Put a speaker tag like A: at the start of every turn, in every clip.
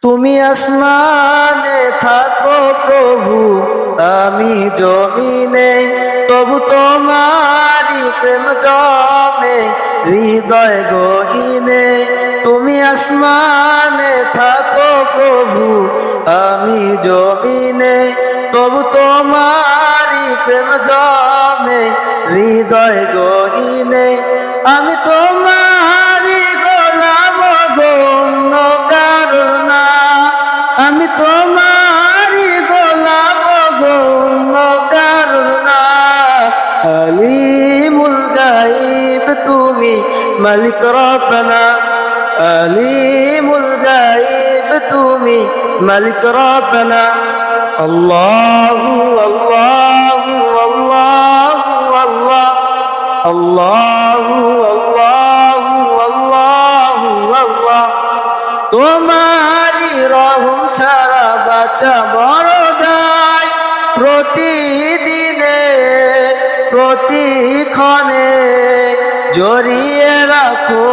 A: তুমি আসমানে থাকো প্রভু, আমি জমিনে, তবু তোমারি প্রেম জমে হৃদয় গহীনে। তুমি আসমানে থাকো প্রভু, আমি জমিনে, তবু তোমারি প্রেম জমে হৃদয় গহীনে। আমি তোমারি গোলাম গো, অন্য কারো না। আমি তোমারি গোলাম গো, অন্য কারো না। আলিমুল গায়ব তুমি, মালিক রব্বানা। আলিমুল গায়ব তুমি, মালিক রব্বানা। আল্লাহু আল্লাহু আল্লাহু আল্লাহ, আল্লাহু আল্লাহু আল্লাহু আল্লাহ। তোমারি রহম ছাড়া বাঁচা বড় দায়, প্রতিদিনে প্রতিক্ষণে জড়িয়ে রাখো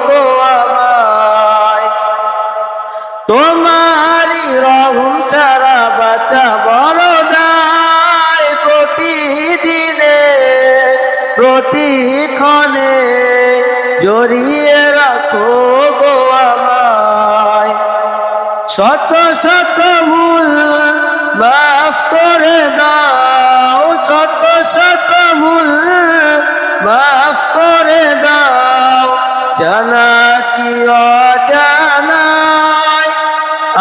A: গো আমায়। তোমারি রহম ছাড়া বাঁচা বড় দায়, প্রতিদিনে প্রতিক্ষণে জড়িয়ে রাখো গো আমায়। শত শত ভুল মাফ করে দাও, শত শত ভুল মাফ করে দাও, জানা কি অজানায়।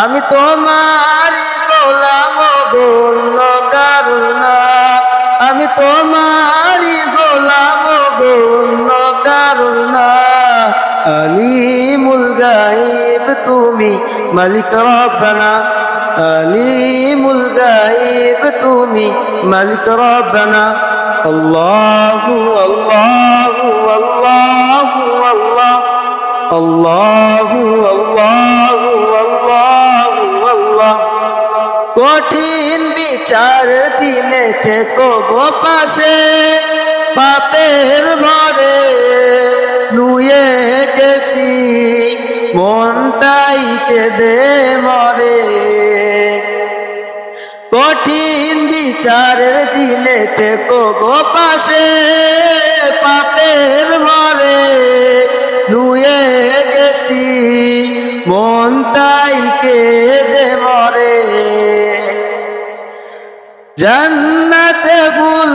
A: আমি তোমারি গোলাম গো, অন্য কারো না। আমি তোমারি গোলাম গো, অন্য কারো না। আলিমুল গায়ব তুমি, মালিক রব্বানা। আলিমুল গায়ব তুমি, মালিক রব্বানা। আল্লাহু আল্লাহু আল্লাহু আল্লাহ, আল্লাহু আল্লাহু আল্লাহু আল্লাহ। কঠিন বিচার দিনে থেকো গো পাশে, পাপের ভরে নুয়ে গেছি, মনটাই কেঁদে মরে। কঠিন বিচারের দিনে থেকো গো পাশে, পাপের ভরে নুয়ে গেছি, মনটাই কেঁদে মরে। জান্নাতে ফুল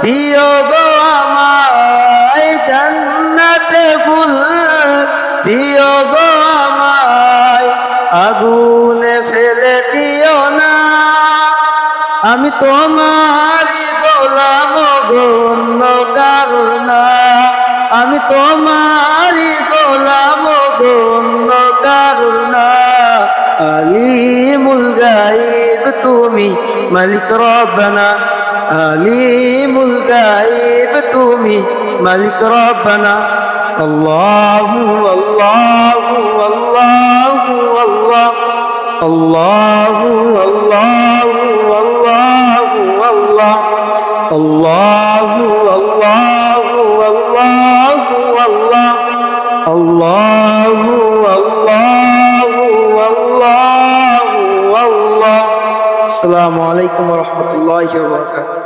A: দিও গো আমায়, জান্নাতে ফুল দিও গো আমায়, আগুনে ফেলে দিও না। আমি তোমারি গোলাম গো, অন্য কারো না। আমি তোমারি গোলাম গো, অন্য কারো না। আলিমুল গায়ব তুমি, মালিক রব্বানা। আলিমুল গায়ব তুমি, মালিক রব্বানা। আল্লাহু আল্লাহু আল্লাহু আল্লাহ, আল্লাহু আল্লাহু আল্লাহু আল্লাহ, আল্লাহু আল্লাহু আল্লাহু আল্লাহ, আল্লাহু আল্লাহু আল্লাহু আল্লাহ। আসসালামু আলাইকুম ওয়া রাহমাতুল্লাহি ওয়া বারাকাতুহু।